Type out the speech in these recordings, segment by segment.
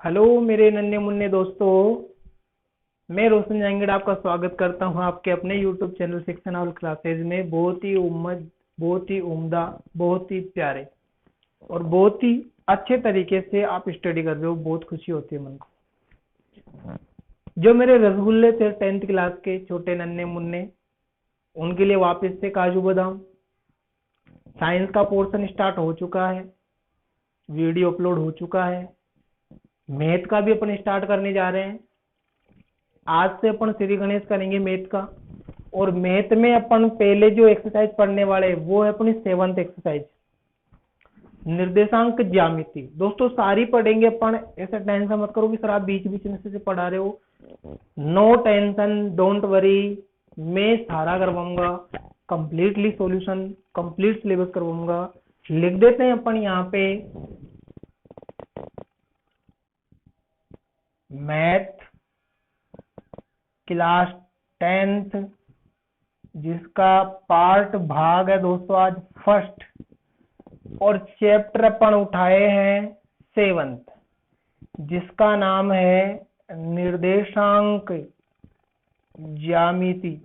Hello मेरे नन्हे मुन्ने दोस्तों। मैं रोशन जहांगीर आपका स्वागत करता हूं आपके अपने YouTube channel section all classes में। बहुत ही उम्दा, बहुत ही प्यारे और बहुत ही अच्छे तरीके से आप स्टडी कर रहे हो। बहुत खुशी होती है मन को। जो मेरे रसगुल्ले थे 10th क्लास के छोटे नन्हे मुन्ने, उनके लिए वापस से काजू बादाम। साइंस का पोर्शन स्टार्ट हो चुका है, वीडियो अपलोड हो चुका है। मैथ का भी अपन स्टार्ट करने जा रहे हैं। आज से अपन श्री गणेश करेंगे मैथ का। और मैथ में अपन पहले जो एक्सरसाइज पढ़ने वाले हैं वो है अपनी 7th एक्सरसाइज, निर्देशांक ज्यामिति। दोस्तों सारी पढ़ेंगे अपन, ऐसा टेंशन मत करो कि सर आप बीच बीच में से पढ़ा रहे हो। नो टेंशन, डोंट वरी, मैं सारा करवाऊंगा। कंप्लीटली सॉल्यूशन, कंप्लीट सिलेबस करवाऊंगा। लिख देते हैं अपन यहाँ पे मैथ क्लास 10th, जिसका पार्ट भाग है दोस्तों आज फर्स्ट, और चैप्टर अपन उठाए हैं 7th, जिसका नाम है निर्देशांक ज्यामिति।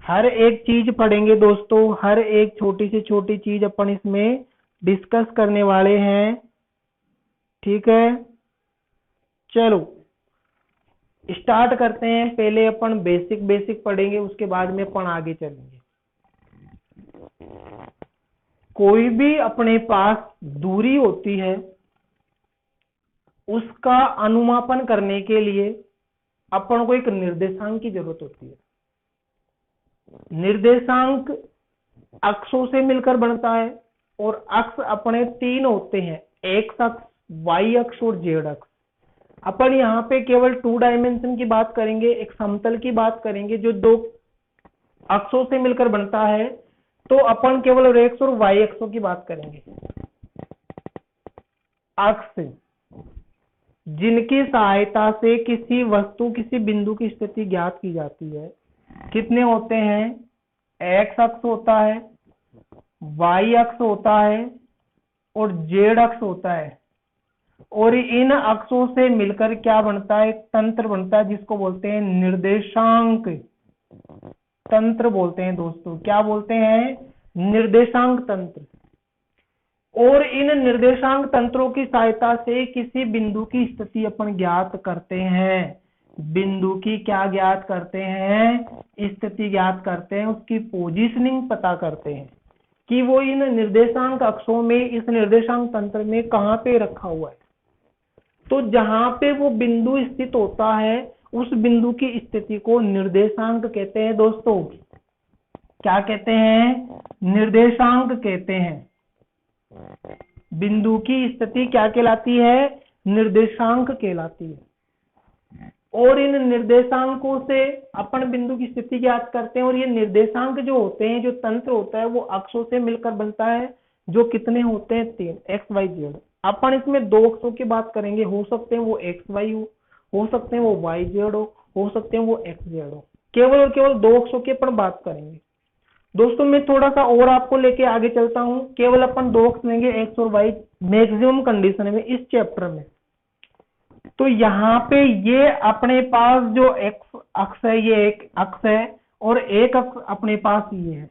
हर एक चीज पढ़ेंगे दोस्तों, हर एक छोटी से छोटी चीज अपन इसमें डिस्कस करने वाले हैं। ठीक है, चलो स्टार्ट करते हैं। पहले अपन बेसिक पढ़ेंगे, उसके बाद में अपन आगे चलेंगे। कोई भी अपने पास दूरी होती है, उसका अनुमापन करने के लिए अपन को एक निर्देशांक की जरूरत होती है। निर्देशांक अक्षों से मिलकर बनता है और अक्ष अपने 3 होते हैं, एक्स अक्ष, वाई अक्ष और जेड अक्ष। अपन यहाँ पे केवल 2 डायमेंशन की बात करेंगे, एक समतल की बात करेंगे जो 2 अक्षों से मिलकर बनता है। तो अपन केवल एक्स और वाई अक्षों की बात करेंगे। अक्ष जिनकी सहायता से किसी वस्तु, किसी बिंदु की स्थिति ज्ञात की जाती है, कितने होते हैं? एक्स अक्ष होता है, वाई अक्ष होता है और जेड अक्ष होता है। और इन अक्षों से मिलकर क्या बनता है? एक तंत्र बनता है जिसको बोलते हैं निर्देशांक तंत्र बोलते हैं दोस्तों। क्या बोलते हैं? निर्देशांक तंत्र। और इन निर्देशांक तंत्रों की सहायता से किसी बिंदु की स्थिति अपन ज्ञात करते हैं। बिंदु की क्या ज्ञात करते हैं? स्थिति ज्ञात करते हैं, उसकी पोजीशनिंग पता करते हैं कि वो इन निर्देशांक अक्षों में, इस निर्देशांक तंत्र में कहां पे रखा हुआ है। तो जहां पे वो बिंदु स्थित होता है, उस बिंदु की स्थिति को निर्देशांक कहते हैं दोस्तों। क्या कहते हैं? निर्देशांक कहते हैं। बिंदु की स्थिति क्या कहलाती है? निर्देशांक कहलाती है। और इन निर्देशांकों से अपन बिंदु की स्थिति ज्ञात करते हैं। और ये निर्देशांक जो होते हैं, जो तंत्र होता है, वो अक्षों से मिलकर बनता है, जो कितने होते हैं? 3, एक्स वाई जेड। अपन इसमें 2 अक्षों की बात करेंगे, हो सकते हैं वो एक्स वाई हो सकते हैं वो वाई जेड हो सकते हैं वो एक्स जेड हो। केवल और केवल 2 अक्षों की अपन बात करेंगे दोस्तों। मैं थोड़ा सा और आपको लेके आगे चलता हूं। केवल अपन 2 अक्ष लेंगे, एक्स और वाई, मैक्सिमम कंडीशन में इस चैप्टर में। तो यहाँ पे ये अपने पास जो एक्स अक्ष है, ये एक अक्ष है और एक अक्ष अपने पास ये है।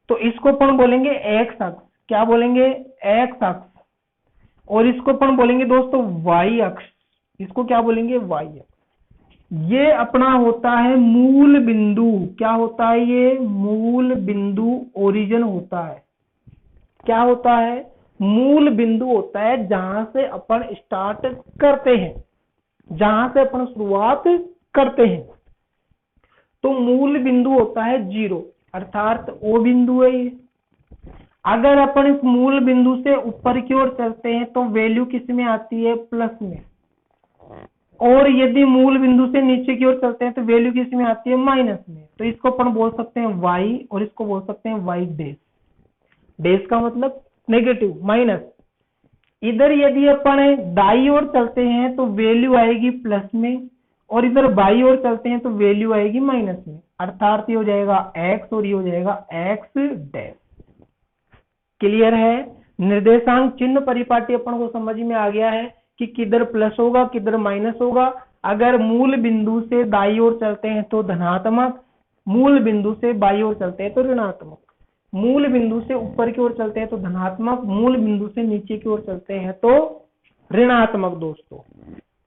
तो इसको अपन बोलेंगे एक्स अक्ष। क्या बोलेंगे? एक्स अक्ष। और इसको अपन बोलेंगे दोस्तों वाई अक्ष। इसको क्या बोलेंगे? वाई अक्ष। ये अपना होता है मूल बिंदु। क्या होता है? ये मूल बिंदु, ओरिजिन होता है। क्या होता है? मूल बिंदु होता है, जहां से अपन स्टार्ट करते हैं, जहां से अपन शुरुआत करते हैं। तो मूल बिंदु होता है 0, अर्थात ओ बिंदु है ये। अगर अपन इस मूल बिंदु से ऊपर की ओर चलते हैं तो वैल्यू किस में आती है? प्लस में। और यदि मूल बिंदु से नीचे की ओर चलते हैं तो वैल्यू किस में आती है? माइनस में। तो इसको अपन बोल सकते हैं वाई और इसको बोल सकते हैं वाई डैश। डैश का मतलब नेगेटिव, माइनस। इधर यदि अपन दाई ओर चलते हैं तो वैल्यू आएगी प्लस में, और इधर बाई ओर चलते हैं तो वैल्यू आएगी माइनस में। अर्थात ये हो जाएगा एक्स और ये हो जाएगा एक्स डैश। क्लियर है? निर्देशांक चिन्ह परिपाटी अपन को समझ में आ गया है कि किधर प्लस होगा किधर माइनस होगा। अगर मूल बिंदु से दाईं ओर चलते हैं तो धनात्मक, मूल बिंदु से बाईं ओर चलते हैं तो ऋणात्मक, मूल बिंदु से ऊपर की ओर चलते हैं तो धनात्मक, मूल बिंदु से नीचे की ओर चलते हैं तो ऋणात्मक। दोस्तों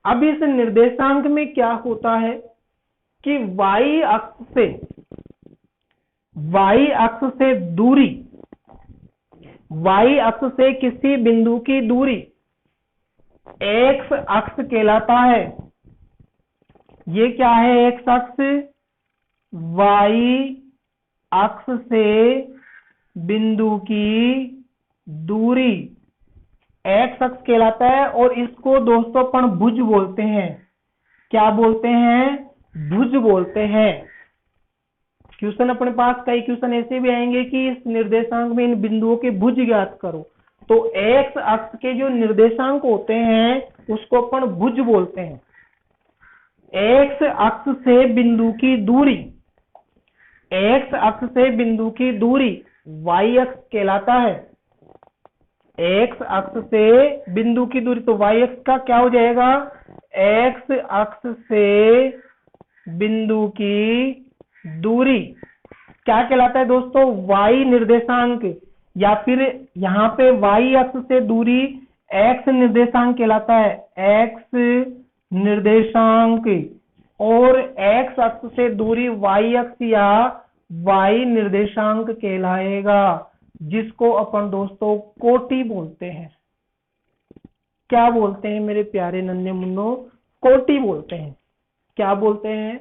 अब इस निर्देशांक में क्या होता है कि y अक्ष से दूरी, y अक्ष से किसी बिंदु की दूरी x अक्ष कहलाता है। ये क्या है x अक्ष? y अक्ष से बिंदु की दूरी x अक्ष कहलाता है और इसको दोस्तों अपन भुज बोलते हैं। क्या बोलते हैं? भुज बोलते हैं। क्वेश्चन अपने पास कई क्वेश्चन ऐसे भी आएंगे कि इस निर्देशांक में इन बिंदुओं के भुज ज्ञात करो, तो x अक्ष के जो निर्देशांक होते हैं उसको अपन भुज बोलते हैं। x अक्ष से बिंदु की दूरी, x अक्ष से बिंदु की दूरी y अक्ष कहलाता है। x अक्ष से बिंदु की दूरी, तो y अक्ष का क्या हो जाएगा? x अक्ष से बिंदु की दूरी क्या कहलाता है दोस्तों? y निर्देशांक, या फिर यहाँ पे y अक्ष से दूरी x निर्देशांक कहलाता है, x निर्देशांक, और x अक्ष से दूरी y अक्ष या y निर्देशांक कहलाएगा, जिसको अपन दोस्तों कोटि बोलते हैं। क्या बोलते हैं मेरे प्यारे नन्हे मुन्नो? कोटि बोलते हैं। क्या बोलते हैं?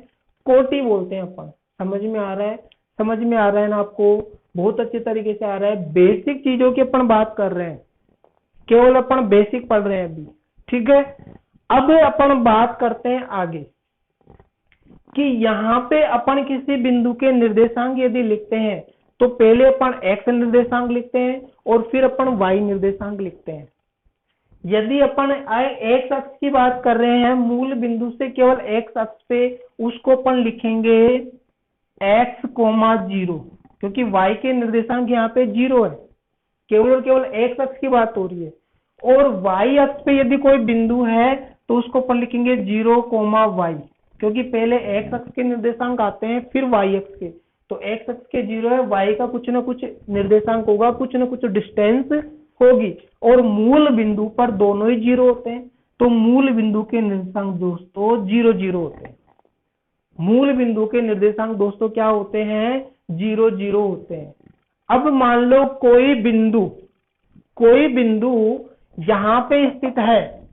कोटि बोलते हैं अपन। समझ में आ रहा है? समझ में आ रहा है ना आपको? बहुत अच्छे तरीके से आ रहा है। बेसिक चीजों की अपन बात कर रहे हैं, केवल अपन बेसिक पढ़ रहे हैं अभी, ठीक है। अब अपन बात करते हैं आगे कि यहाँ पे अपन किसी बिंदु के निर्देशांक यदि लिखते हैं तो पहले अपन x निर्देशांक लिखते हैं और फिर अपन y निर्देशांक लिखते हैं। यदि अपन x अक्ष की बात कर रहे हैं, मूल बिंदु से केवल x अक्ष पे, उसको अपन लिखेंगे x, 0, क्योंकि y के निर्देशांक यहाँ पे 0 है, केवल और केवल x अक्ष की बात हो रही है। और y अक्ष पे यदि कोई बिंदु है तो उसको अपन लिखेंगे 0, y, क्योंकि पहले x अक्ष के निर्देशांक आते हैं फिर y अक्ष के, तो x अक्ष के 0 है, y का कुछ ना कुछ निर्देशांक होगा, कुछ ना कुछ डिस्टेंस होगी, और मूल बिंदु पर दोनों ही 0 होते हैं, तो मूल बिंदु के निर्देशांक दोस्तों 0, 0 होते हैं। मूल बिंदु के निर्देशांक दोस्तों क्या होते हैं? 0, 0 होते हैं। अब मान लो कोई बिंदु यहाँ पे स्थित है,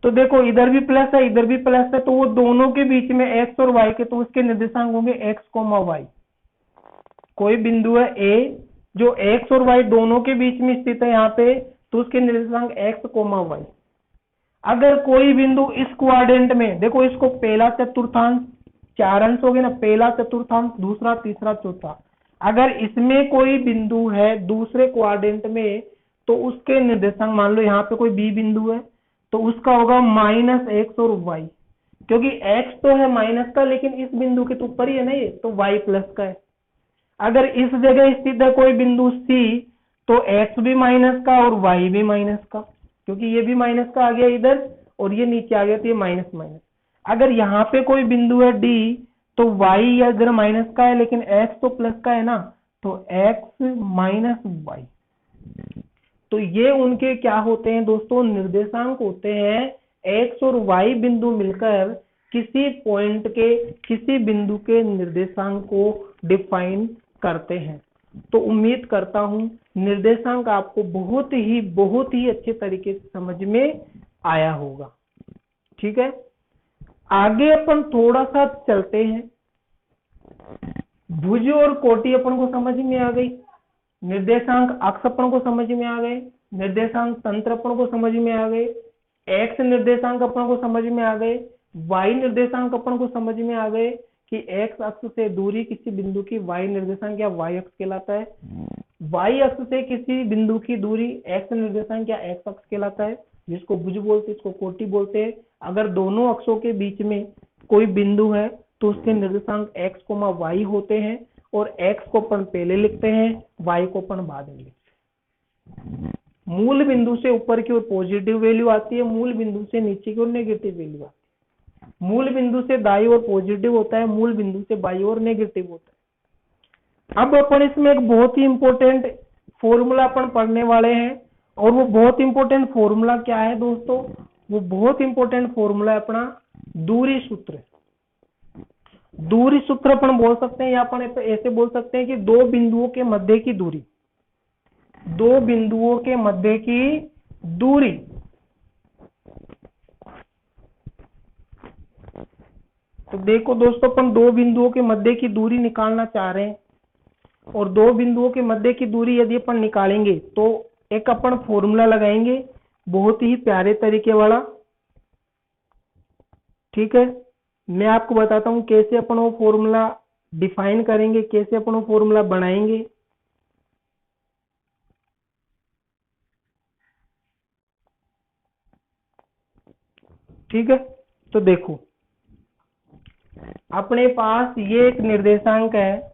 तो देखो इधर भी प्लस है इधर भी प्लस है, तो वो दोनों के बीच में x और y के, तो उसके निर्देशांक होंगे x, y। कोई बिंदु है A जो x और y दोनों के बीच में स्थित है यहाँ पे, तो उसके निर्देशांक x, y। अगर कोई बिंदु इस क्वाड्रेंट में, देखो इसको पहला चतुर्थांश, 4 अंश हो गए ना, पहला चतुर्थांश, दूसरा, तीसरा, चौथा, अगर इसमें कोई बिंदु है दूसरे क्वाड्रेंट में, तो उसके निर्देशांक, मान लो यहाँ पे कोई बी बिंदु है तो उसका होगा -x और y, क्योंकि x तो है माइनस का, लेकिन इस बिंदु के तो ऊपर ही है ना ये, तो y प्लस का है। अगर इस जगह स्थित है कोई बिंदु C, तो x भी माइनस का और y भी माइनस का, क्योंकि ये भी माइनस का आ गया इधर और ये नीचे आ गया, तो ये माइनस माइनस। अगर यहाँ पे कोई बिंदु है D, तो y अगर माइनस का है लेकिन x तो प्लस का है ना, तो x -y। तो ये उनके क्या होते हैं दोस्तों? निर्देशांक होते हैं। x और y बिंदु मिलकर किसी पॉइंट के, किसी बिंदु के निर्देशांक को डिफाइन करते हैं। तो उम्मीद करता हूं निर्देशांक आपको बहुत ही अच्छे तरीके से समझ में आया होगा, ठीक है। आगे अपन थोड़ा सा चलते हैं। भुज और कोटि अपन को समझ में आ गई, निर्देशांक अक्ष अपन को समझ में आ गए, निर्देशांक तंत्र अपन को समझ में आ गए, x निर्देशांक अपन को समझ में आ गए, y निर्देशांक अपन को समझ में आ गए कि x अक्ष से दूरी किसी बिंदु की y निर्देशांक या y अक्ष कहलाता है, y अक्ष से किसी बिंदु की दूरी x निर्देशांक या x अक्ष कहलाता है, जिसको भुज बोलते हैं, इसको कोटि बोलते हैं। अगर दोनों अक्षों के बीच में कोई बिंदु है तो उसके निर्देशांक x, y होते हैं, और x को अपन पहले लिखते हैं, y को अपन बाद में लिखते हैं। मूल बिंदु से ऊपर की ओर पॉजिटिव वैल्यू आती है, मूल बिंदु से नीचे की ओर नेगेटिव वैल्यू आती है। मूल बिंदु से दाईं ओर पॉजिटिव होता है, मूल बिंदु से बाईं ओर नेगेटिव होता है। अब अपन इसमें एक बहुत ही इंपॉर्टेंट फॉर्मूला अपन पढ़ने वाले हैं, और वो बहुत इंपॉर्टेंट फॉर्मूला क्या है दोस्तों? वो बहुत इंपॉर्टेंट फॉर्मूला है अपना दूरी सूत्र। दूरी सूत्र अपन बोल सकते हैं, या अपन ऐसे बोल सकते हैं कि दो बिंदुओं के मध्य की दूरी, दो बिंदुओं के मध्य की दूरी तो देखो दोस्तों, अपन दो बिंदुओं के मध्य की दूरी निकालना चाह रहे हैं, और दो बिंदुओं के मध्य की दूरी यदि अपन निकालेंगे तो एक अपन फॉर्मूला लगाएंगे बहुत ही प्यारे तरीके वाला। ठीक है, मैं आपको बताता हूं कैसे अपन वो फॉर्मूला डिफाइन करेंगे, कैसे अपन वो फॉर्मूला बनाएंगे। ठीक है, तो देखो अपने पास ये एक निर्देशांक है,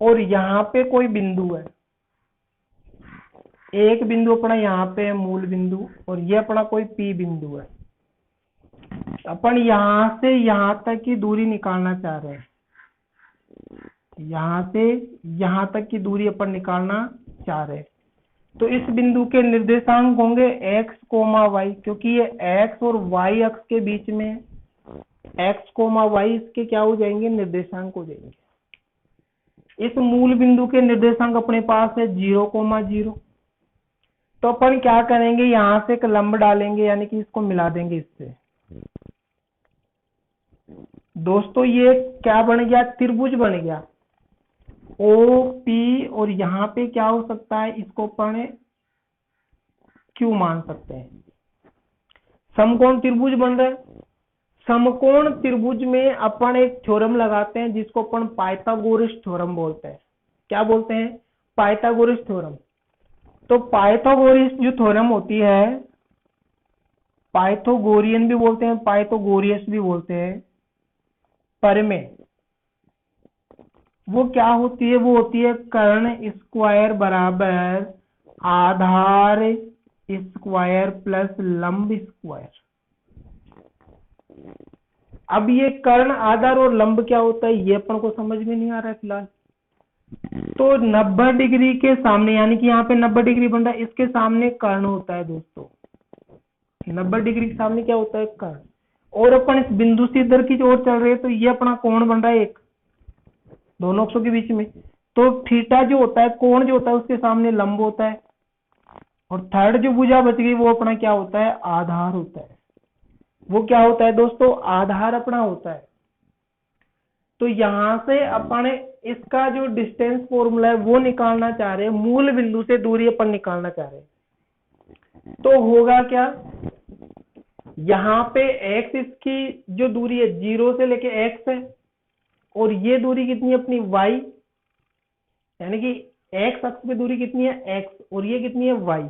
और यहां पे कोई बिंदु है, एक बिंदु अपना यहाँ पे है मूल बिंदु, और ये अपना कोई P बिंदु है। अपन यहां से यहां तक की दूरी निकालना चाह रहे हैं, यहां से यहां तक की दूरी अपन निकालना चाह रहे हैं। तो इस बिंदु के निर्देशांक होंगे x, y, क्योंकि ये x और y अक्ष के बीच में x, y इसके क्या हो जाएंगे? निर्देशांक हो जाएंगे। इस मूल बिंदु के निर्देशांक अपने पास है 0, 0। तो अपन क्या करेंगे? यहां से एक लंब डालेंगे, यानी कि इसको मिला देंगे इससे। दोस्तों ये क्या बन गया? त्रिभुज बन गया OP, और यहाँ पे क्या हो सकता है? इसको अपन Q मान सकते हैं। समकोण त्रिभुज बन रहा है। समकोण त्रिभुज में अपन एक थ्योरम लगाते हैं जिसको अपन पाइथागोरस थ्योरम बोलते हैं। क्या बोलते हैं? Pythagoras theorem. तो पाइथागोरस जो थ्योरम होती है, पाइथागोरियन भी बोलते हैं, पाइथागोरियस भी बोलते हैं, पर में वो क्या होती है? वो होती है कर्ण स्क्वायर बराबर आधार स्क्वायर प्लस लंब स्क्वायर। अब ये कर्ण, आधार और लंब क्या होता है ये अपन को समझ में नहीं आ रहा है फिलहाल। तो 90 डिग्री के सामने, यानी कि यहाँ पे 90 डिग्री बन रहा है, इसके सामने कर्ण होता है दोस्तों। 90 डिग्री के सामने क्या होता है? कर्ण। और अपन इस बिंदु से इधर की ओर चल रहे हैं, तो ये अपना कोण बन रहा है एक, दोनों अक्षों के बीच में। तो थीटा जो होता है, कोण जो होता है, उसके सामने लंब होता है, और थर्ड जो भुजा बच गई वो अपना क्या होता है? आधार होता है। वो क्या होता है दोस्तों? आधार अपना होता है। तो यहां से अपन इसका जो डिस्टेंस फॉर्मूला है वो निकालना चाह रहे हैं, मूल बिंदु से दूरी अपन निकालना चाह रहे हैं। तो होगा क्या? यहाँ पे x इसकी जो दूरी है 0 से लेके x है, और ये दूरी कितनी है अपनी? y, यानी कि x अक्ष पे दूरी कितनी है? x, और ये कितनी है? y।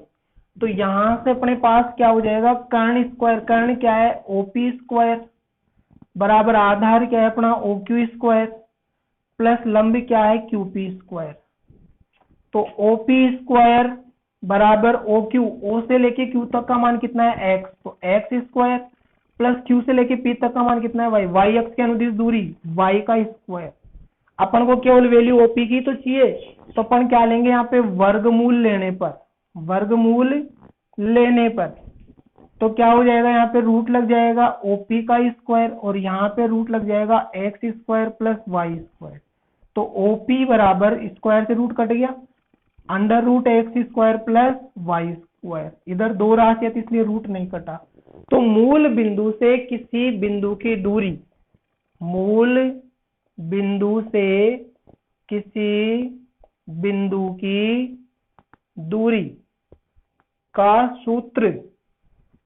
तो यहां से अपने पास क्या हो जाएगा? कर्ण स्क्वायर। कर्ण क्या है? OP स्क्वायर बराबर आधार क्या है अपना? OQ स्क्वायर प्लस लंब क्या है? QP square. तो OP स्क्वायर बराबर OQ, O से लेके Q तक का मान कितना है? x, तो x स्क्वायर प्लस Q से लेके P तक का मान कितना है? y, y अक्ष के अनुदिश दूरी y का स्क्वायर। अपन को केवल वैल्यू OP की तो चाहिए, तो अपन क्या लेंगे यहाँ पे? वर्गमूल लेने पर, वर्गमूल लेने पर तो क्या हो जाएगा? यहाँ पे रूट लग जाएगा OP का स्क्वायर, और यहाँ पे रूट लग जाएगा x square plus y square. तो OP बराबर स्क्वायर से रूट कट गया, under root x square plus y square. इधर दो राशि है इसलिए रूट नहीं कटा। तो मूल बिंदु से किसी बिंदु की दूरी, मूल बिंदु से किसी बिंदु की दूरी का सूत्र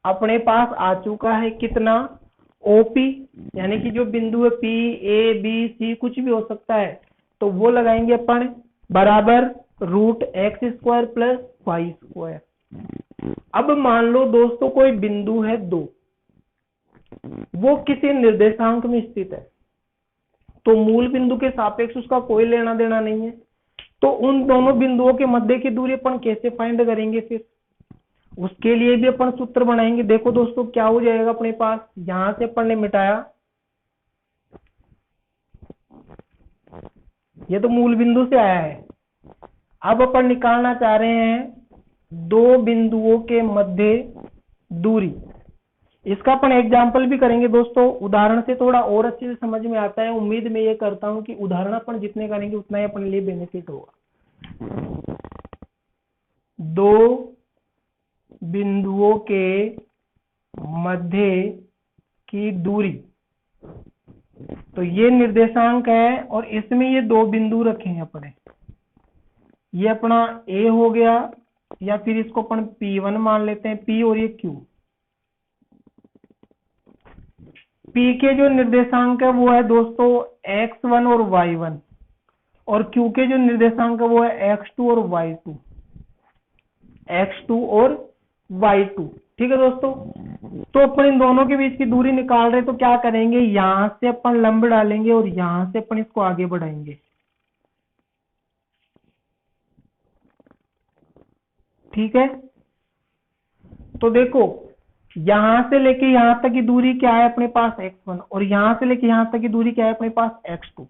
अपने पास आ चुका है। कितना? ओपी, यानी कि जो बिंदु है पी, ए, बी, सी कुछ भी हो सकता है, तो वो लगाएंगे अपन बराबर root x square plus y square. अब मान लो दोस्तों कोई बिंदु है 2, वो किसी निर्देशांक में स्थित है, तो मूल बिंदु के सापेक्ष उसका कोई लेना देना नहीं है। तो उन दोनों बिंदुओं के मध्य की दूरी अपन कैसे फाइंड करेंगे? फिर उसके लिए भी अपन सूत्र बनाएंगे। देखो दोस्तों क्या हो जाएगा अपने पास, यहां से अपन ने मिटाया, ये तो मूल बिंदु से आया है। अब अपन निकालना चाह रहे हैं दो बिंदुओं के मध्य दूरी। इसका अपन एग्जाम्पल भी करेंगे दोस्तों, उदाहरण से थोड़ा और अच्छे से समझ में आता है। उम्मीद मैं ये करता हूं कि उदाहरण अपन जितने करेंगे उतना ही अपने लिए बेनिफिट होगा। दो बिंदुओं के मध्य की दूरी, तो ये निर्देशांक है और इसमें ये दो बिंदु रखे हैं अपने, ये अपना ए हो गया, या फिर इसको अपन P1 मान लेते हैं, P और ये Q। P के जो निर्देशांक है वो है दोस्तों x1 और y1, और Q के जो निर्देशांक है वो है x2 और y2, x2 और y2। ठीक है दोस्तों, तो अपन इन दोनों के बीच की दूरी निकाल रहे, तो क्या करेंगे, यहां से अपन लंब डालेंगे और यहां से अपन इसको आगे बढ़ाएंगे। ठीक है, तो देखो यहां से लेके यहां तक की दूरी क्या है अपने पास x1, और यहां से लेके यहां तक की दूरी क्या है अपने पास x2,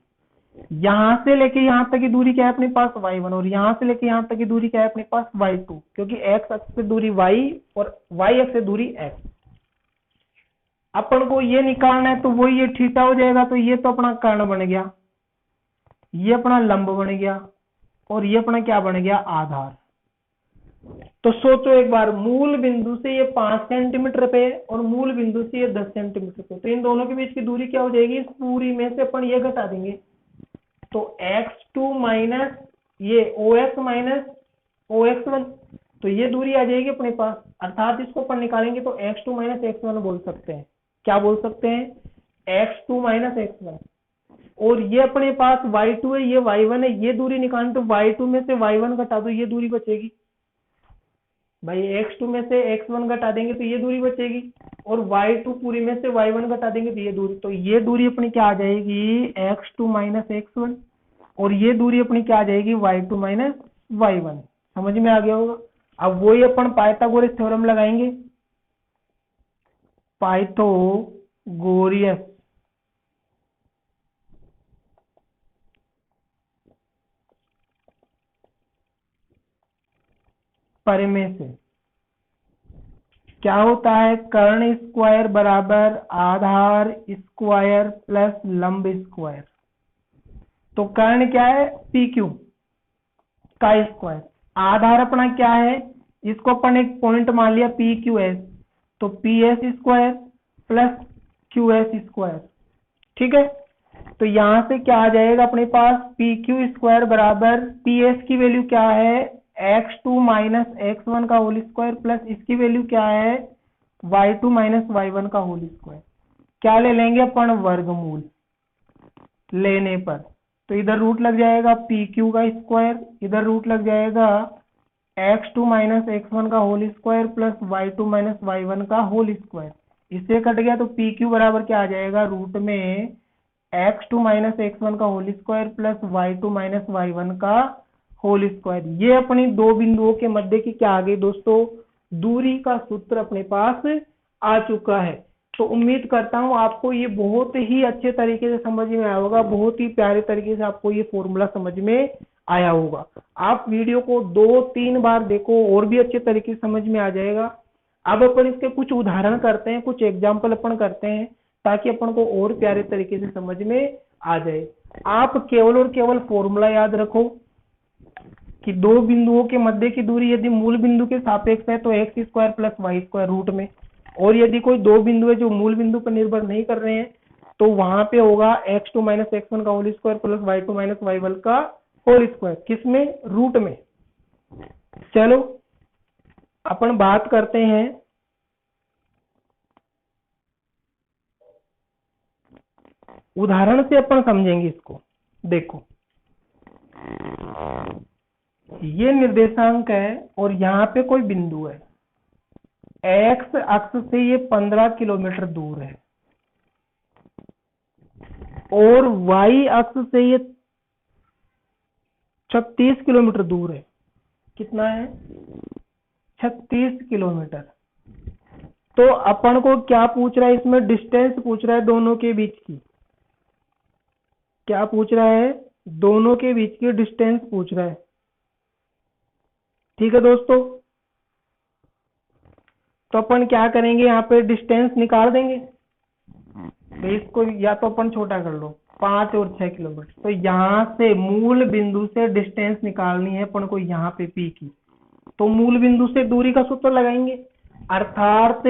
यहां से लेके यहां तक की दूरी क्या है अपने पास y1, और यहां से लेके यहां तक की दूरी क्या है अपने पास y2, क्योंकि x अक्ष से दूरी y और y अक्ष से दूरी x। अपन को ये निकालना है, तो वो ये थीटा हो जाएगा, तो ये तो अपना कर्ण बन गया, ये अपना लंब बन गया, और ये अपना क्या बन गया, आधार। तो सोचो एक बार, मूल बिंदु से ये 5 सेंटीमीटर पे और मूल बिंदु से ये 10 सेंटीमीटर पे, तो इन दोनों के बीच की दूरी क्या हो जाएगी, इस पूरी में से अपन ये घटा देंगे, तो x2 माइनस ये OX माइनस OX1, तो ये दूरी आ जाएगी अपने पास, अर्थात इसको अपन निकालेंगे तो x2 माइनस x1 बोल सकते हैं। क्या बोल सकते हैं, x2 माइनस x1। और ये अपने पास y2 है, ये y1 है, ये दूरी निकालें तो y2 में से y1 घटा दो, ये दूरी बचेगी भाई, x2 में से x1 घटा देंगे तो ये दूरी बचेगी, और y2 पूरी में से y1 घटा देंगे तो ये दूरी, तो ये दूरी अपनी क्या आ जाएगी, x2 माइनस x1, और ये दूरी अपनी क्या आ जाएगी, y2 माइनस y1। समझ में आ गया होगा। अब वही अपन पाइथागोरस थ्योरम लगाएंगे, पाइथागोरस प्रमेय से क्या होता है, कर्ण स्क्वायर बराबर आधार स्क्वायर प्लस लंब स्क्वायर। तो कर्ण क्या है, PQ का स्क्वायर, आधार अपना क्या है, इसको अपन एक पॉइंट मान लिया PQS, तो PS square plus QS square. ठीक है, तो यहां से क्या आ जाएगा अपने पास, PQ स्क्वायर बराबर PS की वैल्यू क्या है, x2 माइनस x1 का होल स्क्वायर, प्लस इसकी वैल्यू क्या है, y2 माइनस y1 का होल स्क्वायर। क्या ले लेंगे अपन, वर्गमूल लेने पर, तो इधर रूट लग जाएगा PQ का स्क्वायर, इधर रूट लग जाएगा x2 माइनस x1 का whole square plus y2 minus y1 का होल स्क्वायर। इससे कट गया तो PQ बराबर क्या आ जाएगा, रूट में x2 माइनस x1 का whole square plus y2 minus y1 का होल स्क्वायर। ये अपनी दो बिंदुओं के मध्य की क्या आ गई दोस्तों, दूरी का सूत्र अपने पास आ चुका है। तो उम्मीद करता हूं आपको ये बहुत ही अच्छे तरीके से समझ में आया होगा, बहुत ही प्यारे तरीके से आपको ये फॉर्मूला समझ में आया होगा। आप वीडियो को 2-3 बार देखो और भी अच्छे तरीके से समझ में आ जाएगा। अब अपन इसके कुछ उदाहरण करते हैं, कुछ एग्जाम्पल अपन करते हैं, ताकि अपन को और प्यारे तरीके से समझ में आ जाए। आप केवल और केवल फॉर्मूला याद रखो कि दो बिंदुओं के मध्य की दूरी यदि मूल बिंदु के सापेक्ष है तो x square plus y square root में, और यदि कोई दो बिंदु है जो मूल बिंदु पर निर्भर नहीं कर रहे हैं तो वहां पे होगा x2 माइनस x1 का whole square plus y2 minus y1 का होल स्क्वायर, किसमें, रूट में। चलो अपन बात करते हैं उदाहरण से, अपन समझेंगे इसको। देखो ये निर्देशांक है और यहाँ पे कोई बिंदु है, x अक्ष से ये 15 किलोमीटर दूर है और y अक्ष से ये 36 किलोमीटर दूर है। कितना है? 36 किलोमीटर। तो अपन को क्या पूछ रहा है इसमें? डिस्टेंस पूछ रहा है दोनों के बीच की। क्या पूछ रहा है? दोनों के बीच की डिस्टेंस पूछ रहा है। ठीक है दोस्तों, तो अपन क्या करेंगे, यहाँ पे डिस्टेंस निकाल देंगे। तो इसको या तो अपन छोटा कर लो, 5 और 6 किलोमीटर। तो यहाँ से मूल बिंदु से डिस्टेंस निकालनी है अपन को, यहाँ पे पी की। तो मूल बिंदु से दूरी का सूत्र लगाएंगे, अर्थात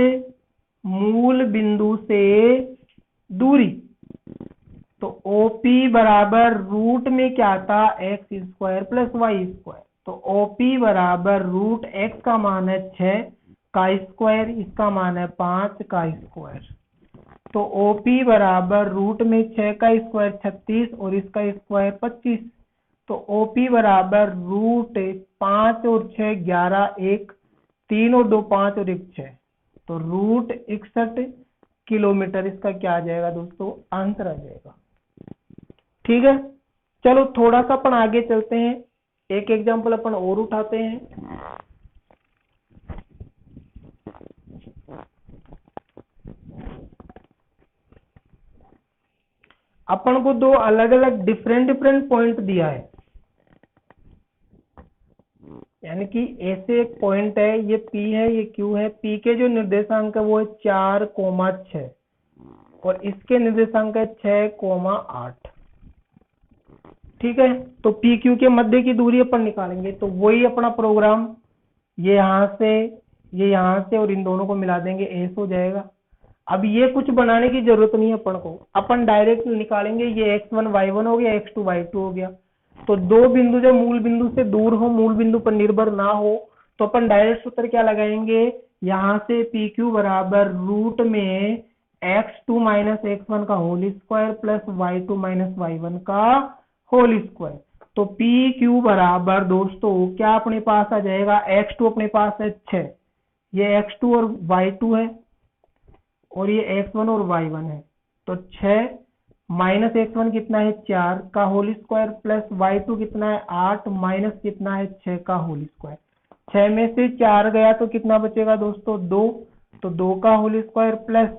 मूल बिंदु से दूरी। तो ओपी बराबर रूट में क्या था? X square plus y square. तो ओपी बराबर रूट एक्स का मान है 6 का स्क्वायर, इसका मान है 5 का स्क्वायर। तो ओपी बराबर रूट में 6 का स्क्वायर 36 और इसका स्क्वायर 25। तो ओपी बराबर रूट 5 और 6 11, 1 3 और 2 5 और 1 6। तो रूट 61 किलोमीटर इसका क्या आ जाएगा दोस्तों? आंसर आ जाएगा। ठीक है, चलो थोड़ा सा अपन आगे चलते हैं, एक एग्जांपल अपन और उठाते हैं। अपन को दो अलग अलग डिफरेंट पॉइंट दिया है, यानी कि ऐसे एक पॉइंट है, ये P है, ये Q है। P के जो निर्देशांक है वो है 4,6 और इसके निर्देशांक है 6,8। ठीक है, तो पी क्यू के मध्य की दूरी अपन निकालेंगे। तो वही अपना प्रोग्राम, ये यहाँ से, ये यहाँ से और इन दोनों को मिला देंगे, एस हो जाएगा। अब ये कुछ बनाने की जरूरत नहीं है अपन को, अपन डायरेक्ट निकालेंगे। ये x1 y1 हो गया, x2 y2 हो गया। तो दो बिंदु जो मूल बिंदु से दूर हो, मूल बिंदु पर निर्भर ना हो, तो अपन डायरेक्ट सूत्र क्या लगाएंगे? यहाँ से पी क्यू बराबर रूट में x2 माइनस x1 का whole square plus y2 minus y1 का होल स्क्वायर। तो पी क्यू बराबर दोस्तों क्या अपने पास आ जाएगा? x2 अपने पास है 6, ये x2 और y2 है, और ये x1 और y1 है। तो 6 माइनस x1 कितना है? 4 का होल स्क्वायर प्लस y2 कितना है? 8 माइनस कितना है? 6 का होल स्क्वायर। 6 में से 4 गया तो कितना बचेगा दोस्तों? 2। तो 2 का होल स्क्वायर प्लस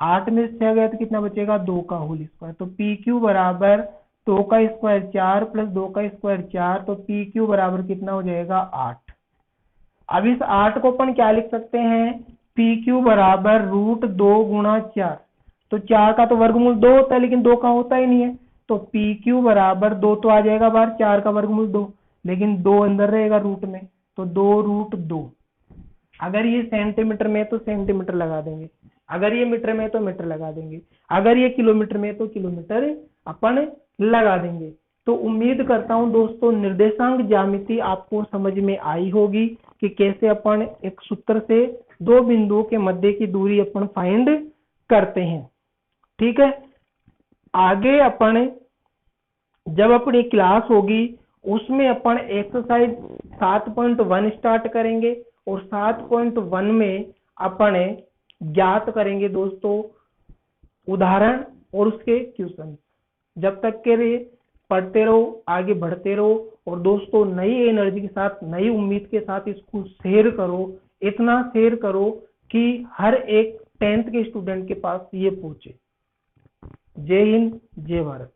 8 में से 6 गया तो कितना बचेगा? 2 का होल स्क्वायर। तो पी क्यू बराबर 2 का स्क्वायर 4 प्लस 2 का स्क्वायर 4। तो पी क्यू बराबर कितना हो जाएगा? 8। अब इस 8 को अपन क्या लिख सकते हैं? पी क्यू बराबर रूट 2 गुणा 4। तो 4 का तो वर्गमूल 2 होता है, लेकिन 2 का होता ही नहीं है। तो पी क्यू बराबर 2 तो आ जाएगा बाहर, 4 का वर्गमूल 2, लेकिन 2 अंदर रहेगा रूट में। तो 2 रूट 2। अगर ये सेंटीमीटर में तो सेंटीमीटर लगा देंगे, अगर ये मीटर में तो मीटर लगा देंगे, अगर ये किलोमीटर में तो किलोमीटर अपन लगा देंगे। तो उम्मीद करता हूं दोस्तों निर्देशांक ज्यामिति आपको समझ में आई होगी कि कैसे अपन एक सूत्र से दो बिंदुओं के मध्य की दूरी अपन फाइंड करते हैं। ठीक है, आगे अपन जब अपनी क्लास होगी उसमें अपन एक्सरसाइज 7.1 स्टार्ट करेंगे और 7.1 में अपन ज्ञात करेंगे दोस्तों उदाहरण और उसके क्वेश्चन। जब तक के लिए पढ़ते रहो, आगे बढ़ते रहो, और दोस्तों नई एनर्जी के साथ, नई उम्मीद के साथ इसको शेयर करो, इतना शेयर करो कि हर एक 10th के स्टूडेंट के पास ये पहुंचे। जय हिंद, जय भारत।